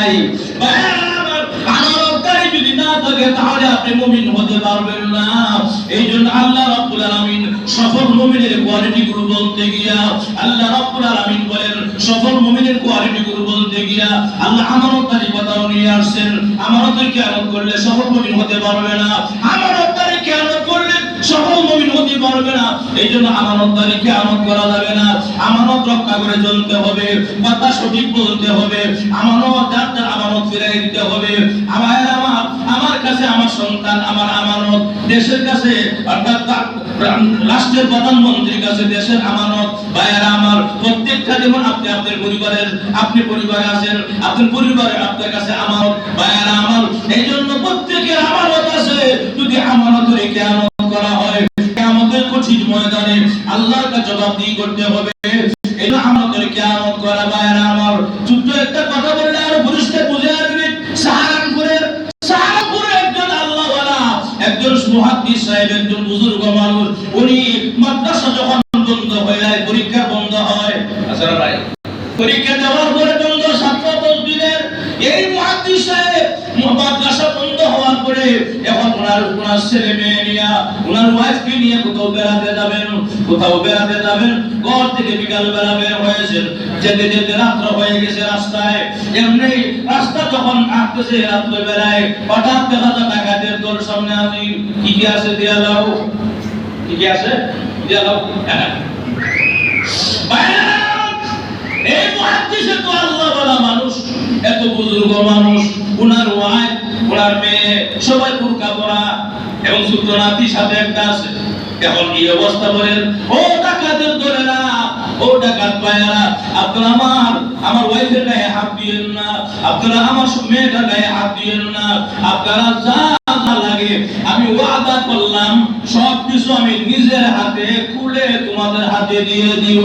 নাই। আমানতদারি যদি না থাকে তাহলে আপনি মুমিন হতে পারবেন না। এইজন্য আল্লাহ রাব্বুল আলামিন সফল মুমিনের কোয়ালিটি গুলো বলতে গিয়া আল্লাহ রাব্বুল আলামিন বলেন সফল মুমিনের কোয়ালিটি গুলো বলতে গিয়া আল্লাহ আমানতদারি কথাও নিয়ে আসছেন। আমানতের খেয়ানত করলে সফল মুমিন হতে পারবে না, আমানতদারি খেয়ানত করলে সফল মুমিন হতে পারবে না। এইজন্য আমানতদারি খেয়ানত করা যাবে না, আমানত রক্ষা করে চলতে হবে, কথা সঠিক বলতে হবে, আমানত যার আমানত ফিরিয়ে দিতে হবে। আমার কাছে আমার সন্তান আমার আমানত, দেশের কাছে অর্থাৎ রাষ্ট্রের প্রধানমন্ত্রীর কাছে দেশের আমানত। ভাইয়েরা আমার, প্রত্যেকটা যেমন আপনি পরিবারে আছেন, আপনার পরিবারের আপনার কাছে আমানত। ভাইয়েরা আমার, এই জন্য প্রত্যেকের আমানত আছে। যদি আমানতের খেয়ানত করা হয় কিয়ামতের কঠিন ময়দানে আল্লাহর কাছে জবাবদিহি করতে হবে। এই জন্য আমানতের খেয়ানত করা। ভাইয়েরা আমার, ছোট্ট একটা কথা বললে আরো পরিষ্কার বুঝে আসবে। সাহারানপুরের একজন আল্লাহওয়ালা, একজন মুহাদ্দিস সাহেব, একজন বুজুর্গ মানুষ, উনি মাদ্রাসা যখন বন্ধ হয়ে যায়, পরীক্ষা বন্ধ হয়, আসলে ভাই পরীক্ষা দেওয়ার পরে বন্ধ 7-10 দিনের, এই মুহাদ্দিস সাহেব মাদ্রাসা বন্ধ হওয়ার পরে এখন ওনার ছেলে মেয়ে নিয়ে ওনার ওয়াইফকে নিয়ে কোথাও বেড়াতে যাবেন। ঘর থেকে বিকাল বেলা বের হয়েছেন, যেতে যেতে রাত্র হয়ে গেছে রাস্তায়। এমনি রাস্তা যখন আসতেছে রাত্রে বেলায় হঠাৎ দেখা যায় ডাকাতের দল সামনে আসি। কি আছে দিয়া লাও, কি আছে দিয়া লাও। এই মুহাদ্দিস তো আল্লাহওয়ালা মানুষ, এত বুজুর্গ মানুষ, ওনার ওয়াইফ ওনার মেয়ে সবাই বুরকা পরা এবং ছোট নাতি সাথে একটা আছে। এখন কি অবস্থা বলেন? ও ডাকাতের দলেরা, ও ডাকাত ভাইয়েরা, আপনারা আমার ওয়াইফের গায়ে হাত দিয়েন না, আপনারা আমার মেয়েটার গায়ে হাত দিয়েন না, আপনারা যা লাগে আমি ওয়াদা করলাম সবকিছু আমি নিজের হাতে খুলে তোমাদের হাতে দিয়ে দিব।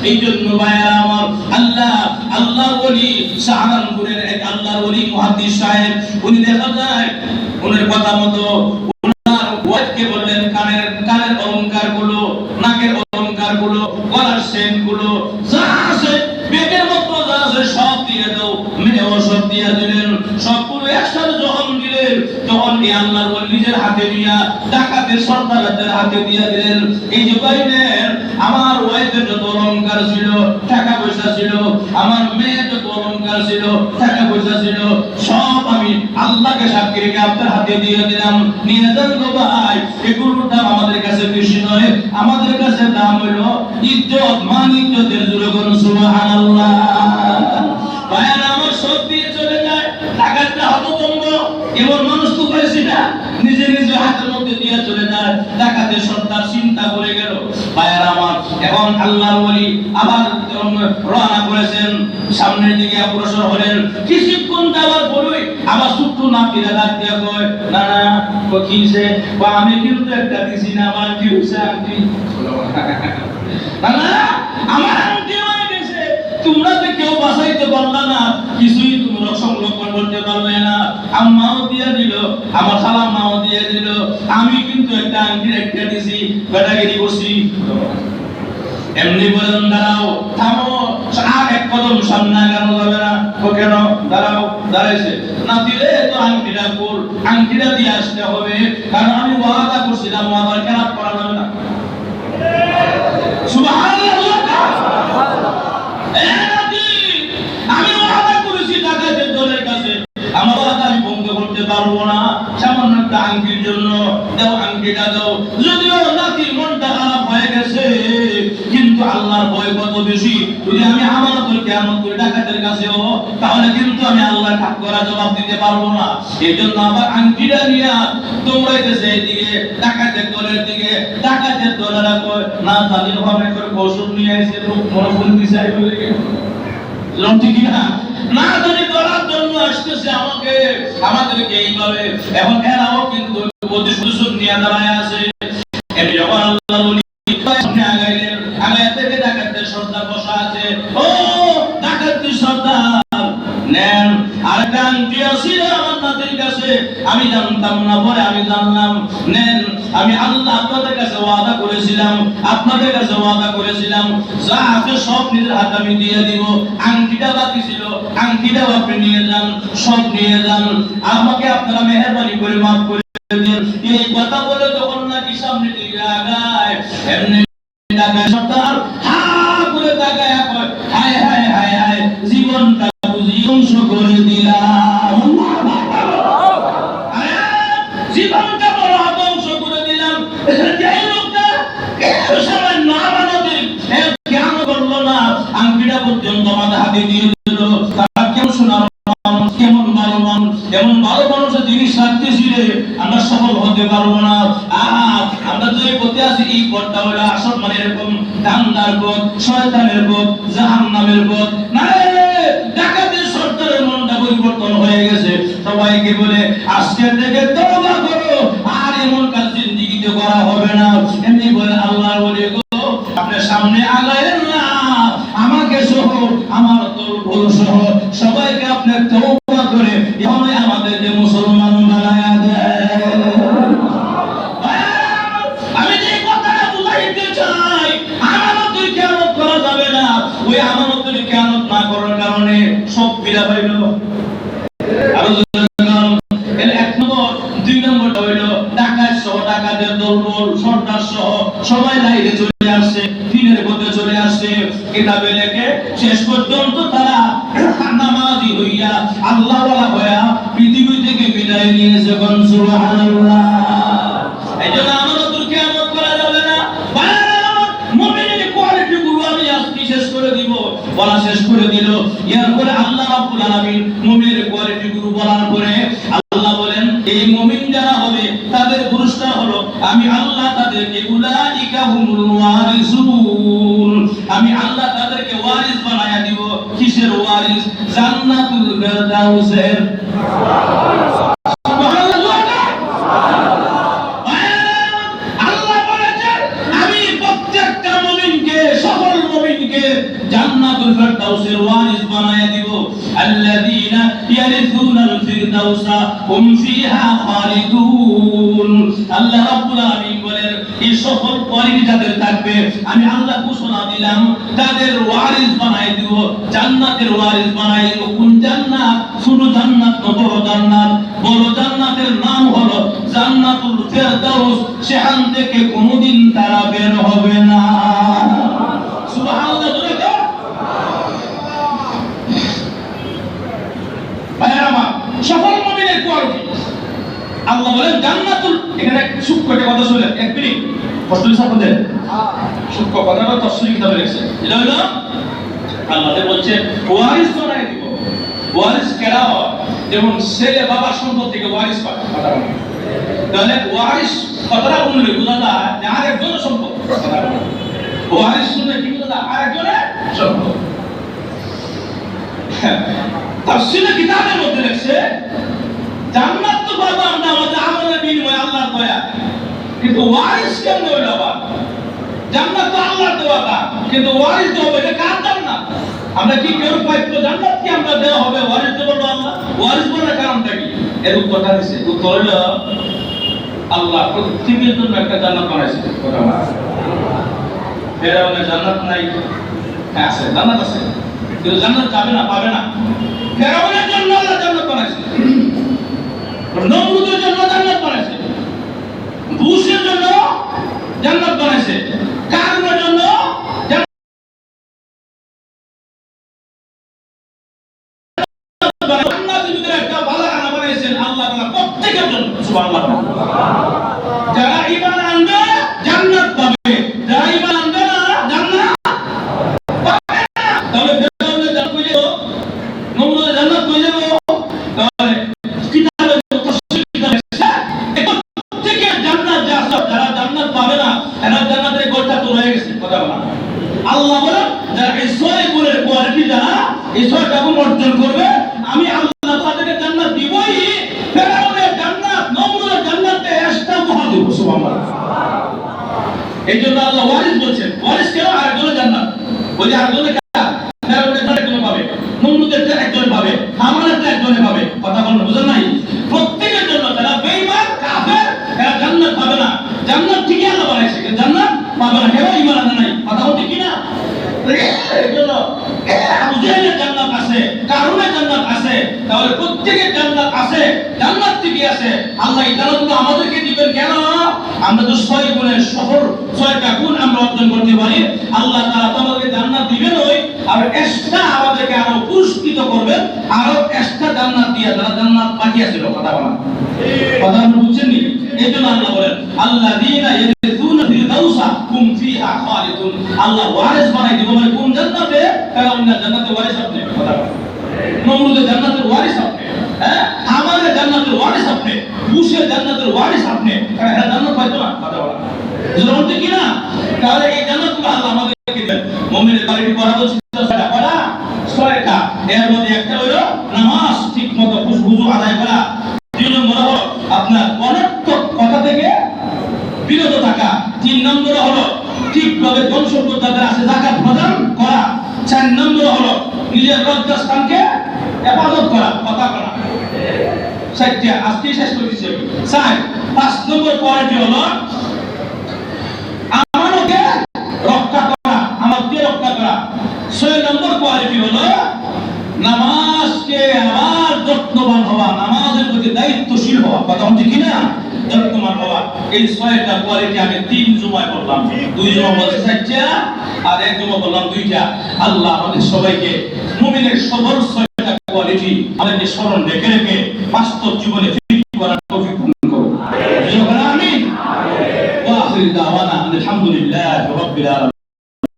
এই জন্য ভাইয়েরা আমার, আল্লাহর ওলি সাহারানপুরের এক আল্লাহর ওলি মুহাদ্দিস সাহেব, উনি দেখা যায় ওনার কথা মতো ওনার ওয়াইফকে বললেন কানের অলংকার গুলো, নাকের অলংকার গুলো, গলার সেন গুলো, যা আছে বেগের মতো যা আছে সব দিয়ে দাও। মেয়েও সব দিয়ে দিলেন। সবগুলো একসাথে যখন দিলেন তখন এই আল্লাহর ওলি নিজের হাতে দিয়া ডাকাতের সর্দারদের হাতে দিয়ে দিলেন। এই যে বাইরের আমার ওয়াইফের যত অলংকার ছিল, টাকা পয়সা ছিল, আমার মেয়ের যত অলংকার ছিল, টাকা পয়সা ছিল, সব আমি আল্লাহকে সাক্ষী রেখে আপনার হাতে দিয়ে দিলাম। নিয়ে যান গো ভাই, এগুলোর দাম আমাদের কাছে বেশি নয়, আমাদের কাছে দাম হলো ইজ্জত, মান ইজ্জতের জোরে বলুন সুবহানাল্লাহ। ভাইয়েরা আমার, সব দিয়ে চলে যায়। ডাকাতটা হতভম্ব, এমন মানুষ তো পাইছি না, নিজে হাতের মধ্যে দিয়ে চলে যায়। ডাকাতের সর্দার চিন্তা করে গেল। ভাইয়েরা আমার, এখন আল্লাহর ওলি আবার রওনা করেছেন, সামনের দিকে অগ্রসর হলেন। কিছুক্ষণ যাওয়ার পরেই আবার ছোট্ট নাতিরা ডাক দিয়ে কয়, না না কিছে, আমি কিন্তু একটা দিছি না, আমার কি হয়েছে আন্টি? না আমার আন্টি হয়ে গেছে, তোমরা তো কেউ বাঁচাইতে পারলা না, কিছুই তোমরা সংরক্ষণ করতে পারলে না। আম্মাও দিয়ে দিল, আমার খালাম্মাও দিয়ে দিল, আমি কিন্তু একটা আংটির একটা দিছি, বেটাগিরি করছি। এমনি বলেন দাঁড়াও, থামো, আর এক কদম সামনে আগানো যাবে না। ও কেন? দাঁড়াও, দাঁড়াইছে না, দিলে তো আংটিটা কর, আংটিটা দিয়ে আসতে হবে, কারণ আমি ওয়াদা করছিলাম ওয়াদা খেলাপ করা যাবে না। সুবহানাল্লাহ। আমি ওয়াদা করেছি ডাকাতের দলের কাছে, আমার ওয়াদা আমি ভঙ্গ করতে পারবো না। সামান্য একটা আংটির জন্য দাও, আংটিটা দাও। যদিও নাতির মনটা খারাপ হয়ে গেছে, কিন্তু আল্লাহর ভয় কত বেশি। যদি আমি আমানতের খেয়ানত করে ডাকাতের কাছেও, তাহলে কিন্তু আমি আল্লাহর হক করা জবাব দিতে পারবো না। এই জন্য আবার আংটিটা নিয়ে দৌড়াইতেছে এদিকে ডাকাতের দলের দিকে। ডাকাতের দলেরা কয়, না জানি ভাবে করে কৌশল নিয়ে এসে মনোফোন দিছে বলে ঠিক না, না জানি করার জন্য আসতেছে আমাদেরকে এইভাবে। এখন এরাও কিন্তু প্রতিশোধ নিয়ে দাঁড়ায় আছে। যখন আল্লাহর ওলি সামনে আগাইলেন, আগায় থেকে ডাকাতের সর্দার বসা আছে। ও ডাকাতের সর্দার, নেন আরেকটা আংটি আছে আমার নাতির কাছে, আমি জানতাম না, পরে আমি জানলাম। নেন, আমি আল্লাহ আপনাদের কাছে ওয়াদা করেছিলাম, আপনাদের কাছে ওয়াদা করেছিলাম যা আছে সব নিজের হাতে আমি দিয়ে দিব। আংটিটা বাকি ছিল, আংটিটাও আপনি নিয়ে যান, সব নিয়ে যান, আমাকে আপনারা মেহেরবানি করে মাফ করে দিন। এই কথা বলে যখন নাকি সামনে দিকে আগায়, এমনি তাকায় সর্দার হা করে তাকায়, হায় হায় হায় হায়, জীবনটা বুঝি ধ্বংস করে দিলাম। জীবনটা বড় ধ্বংস করে দিলাম। যেই লোকটা সামান্য আমানতের জ্ঞান করলো না, আংটিটা পর্যন্ত আমাদের হাতে দিয়ে দিল, তারা কেমন শোনার মানুষ, কেমন ভালো মানুষ, এমন ভালো মানুষের জিনিস রাখতেছি রে, আমরা সফল হতে পারবো না। আমরা যে পথে আছি এই পথটা হলো আসল, মানে এরকম ধান্দার পথ, শয়তানের পথ, জাহান্নামের পথ না। ডাকাতের সর্দারের মনটা পরিবর্তন হয়ে গেছে, সবাইকে বলে আজকে থেকে তওবা করো, আর এমন কাজ জিন্দেগিতে করা হবে না। এমনি বলে আল্লাহর ওলি গো, আপনার সামনে আগায়েন না, আমাকে সহ আমার দল সহ সবাইকে আপনি তওবা করে এখন আমাদেরকে মুসলমান বানায়া দেন। আমি যে কথাটা বুঝাইতে চাই, আমানতের খেয়ানত করা যাবে না। ওই আমানতের খেয়ানত না করার কারণে সব ফিরা পাইল। আর এক নম্বর, দুই নম্বরটা হইল ডাকাত সহ, ডাকাতের দলবল, সর্দার সহ সবাই লাইনে চলে আসছে, দিনের পথে চলে আসছে, কিতাবে লেখে শেষ পর্যন্ত তারা নামাজি হইয়া, আল্লাহওয়ালা হইয়া পৃথিবী থেকে বিদায় নিয়েছে। সুবহানাল্লাহ। এইজন্য আমানতের খেয়ানত করা যাবে না। মুমিনের কোয়ালিটি গুলো আমি আজকে শেষ করে দিব, বলা শেষ করে দিল। এরপরে আল্লাহ রাব্বুল আলামিন মুমিনের কোয়ালিটি গুলো বলার পরে আল্লাহ বলেন, এই মুমিন যারা হবে তাদের পুরস্কার হলো আমি আল্লাহ তাদেরকে উলাইকা হুমুল ওয়ারিসুন, আমি আল্লাহ তাদেরকে ওয়ারিস বানায়া দিব। কিসের ওয়ারিস? জান্নাতুল ফেরদাউসের। আল্লাহ বলেছেন আমি প্রত্যেকটা মুমিনকে, সকল মুমিনকে জান্নাতুল ফেরদাউসের ওয়ারিস বানায়া দিব। আল্লাযীনা ইয়ারিসুনাল ফিরদাউসা হুম ফিহা খালিদুন। আল্লাহ রাব্বুল আলামিন বলেন, এই সকল কোয়ালিটি যাদের থাকবে আমি আল্লাহ ঘোষণা দিলাম তাদের ওয়ারিস বানাই দিব, জান্নাতের ওয়ারিস বানাই দিব। কোন জান্নাত? ছোট জান্নাত না বড় জান্নাত? বড় জান্নাতের নাম হলো জান্নাতুল ফেরদাউস। সেখান থেকে কোনোদিন তারা বের হবে না। সুবহানাল্লাহ। সকল মুমিনের কোয়ালিটি আল্লাহ বলেন জান্নাতুল। এখানে সূক্ষ্ম একটা কথা শুনলেন, এক মিনিট কষ্ট সাপদের সূক্ষ্ম কথাটা তাফসীর কিতাবে লেখছে। এটা হলো আল্লাহ বলছে ওয়ারিস বানাই দিব। ওয়ারিস কেরা হয়? যেমন ছেলে বাবার সম্পদ থেকে ওয়ারিস পায়, তাহলে ওয়ারিস কথাটা বললে বোঝা যায় যে আরেকজনের সম্পদ। ওয়ারিস শুনলে কি বোঝা যায়? আরেকজনের সম্পদ। তাফসীরের কিতাবের মধ্যে লেখছে জান্নাত তো পাবো আমরা আমাদের আমলের বিনিময়ে, আল্লাহর দয়া, কিন্তু ওয়ারিস কেমন হইল? আবার জান্নাত তো আল্লাহর দেওয়া, কিন্তু ওয়ারিস তো হবে এটা কার জান্নাত? আমরা কি কেউ পাইতো জান্নাত কি আমরা দেওয়া হবে? ওয়ারিস তো বলবো আল্লাহ। ওয়ারিস বলার কারণটা কি? এর উত্তরটা দিছে। উত্তর হইল আল্লাহ প্রত্যেকের জন্য একটা জান্নাত বানাইছে। ফেরাউনের জান্নাত নাই? হ্যাঁ আছে, জান্নাত আছে, কিন্তু জান্নাত যাবে না, পাবে না। ফেরাউনের জন্য আল্লাহ জান্নাত বানাইছে, নমরুদের জন্য জান্নাত বানাইছে, বুশের জন্য জান্নাত বানাইছে, কারুনের জন্য জান্নাতের ভিতরে একটা বালাখানা বানাইছেন আল্লাহ তাআলা প্রত্যেকের জন্য। সুবহানাল্লাহ। যারা ঈমান আনবে জান্নাত পাবে, যারা ঈমান আনবে না জান্নাত পাবে না। তাহলে ফেরাউনের জান্নাত কই যাব? নমরুদের জান্নাত কই যাব? তাহলে কিতাবে তাফসীর কিতাবে প্রত্যেকের জান্নাত যা সব, যারা জান্নাত পাবে না এরা জান্নাতের গোটা তো রয়ে গেছে। কথা বলা আল্লাহ বলেন যারা এই ছয় গুণের কোয়ালিটি, যারা এই ছয়টা গুণ অর্জন করবে আমি আল্লাহ তাদেরকে জান্নাত দিবই। ফেরাউনের জান্নাত, নমরুদের জান্নাতে এক্সট্রা মহা দেব। সুবহানাল্লাহ। এইজন্য আল্লাহ ওয়ারিস বলেছেন। ওয়ারিস কেন? আরেকজনের জান্নাত। বলি আরেকজনের কাজ ফেরাউনের জান্নাত একজন পাবে, নমরুদের একজন পাবে, হামানের একজন পাবে। কথা বলেন, বুঝেন নাই? প্রত্যেকের ঈমান আনে নাই, কথা বলতে কি না? এইজন্য আবু জাহেলের জান্নাত আছে, কারুনের জান্নাত আছে, তাহলে প্রত্যেকের জান্নাত আছে, জান্নাত থেকে আছে। আল্লাহ এই জান্নাতগুলো আমাদেরকে দিবেন কেন? আমরা তো 6 গুণের সফল, 6টা গুণ আমরা অর্জন করতে পারি। আল্লাহ তাআলা আমাদেরকে জান্নাত দিবেন ওই, আর এক্সট্রা আমাদেরকে আরো পুরস্কৃত করবেন, আরো এক্সট্রা জান্নাত দিয়ে যারা জান্নাত বাকি আছে। কথা বলা কথা আপনি বুঝছেন নি? এইজন্য আল্লাহ বলেন আল্লাযীনা ইয়ারিসুনা ফিল দাউসা হুম ফিহা খালিদুন। আল্লাহ ওয়ারিস বানাই দিব, মানে কোন জান্নাতে? ফেরাউনের জান্নাতে ওয়ারিস আপনি। কথা বলা নমরুদের জান্নাতের ওয়ারিস আপনি, হ্যাঁ আমাদের জান্নাতের ওয়ারিস আপনি, বুশের জান্নাতের ওয়ারিস আপনি। এরা জান্নাত পাইতো না। কথা বলা জরুরত কি না? তাহলে এই জান্নাতগুলো আল্লাহ আমাদেরকে দিবেন। মুমিনের কোয়ালিটি করা বলছি 6টা করা, 6টা। এর মধ্যে একটা হলো নামাজ ঠিকমতো খুশবুজু আদায় করা। 2 নম্বর হলো আপনার অনর্থক কথা থেকে বিরত থাকা। 3 নম্বর হলো ঠিকভাবে ধন সম্পদ যাদের আছে যাকাত প্রদান করা। 4 নম্বর হলো নিজের লজ্জাস্থানকে হেফাজত করা, কথা বলা। 4টা আজকে শেষ করে দিচ্ছি। 5 নম্বর কোয়ালিটি হলো আমানতকে রক্ষা করা, আমানতকে রক্ষা করা। 6 নম্বর কোয়ালিটি হলো নামাজকে আবার যত্নবান হওয়া, নামাজের প্রতি দায়িত্বশীল হওয়া। কথা হচ্ছে কি না? যত্নবান হওয়া। এই 6টা কোয়ালিটি আমি 3 জুমায় বললাম, 2 জুমা বলছি 4টা, আর 1 জুমা বললাম 2টা। আল্লাহ আমাদের সবাইকে মুমিনের সবর 6টা কোয়ালিটি আমাদেরকে স্মরণ রেখে রেখে বাস্তব জীবনে ফিট করার তৌফিক দান করুন। আমিন। ওয়া আখির দাওয়ানা আলহামদুলিল্লাহি রাব্বিল আলামিন।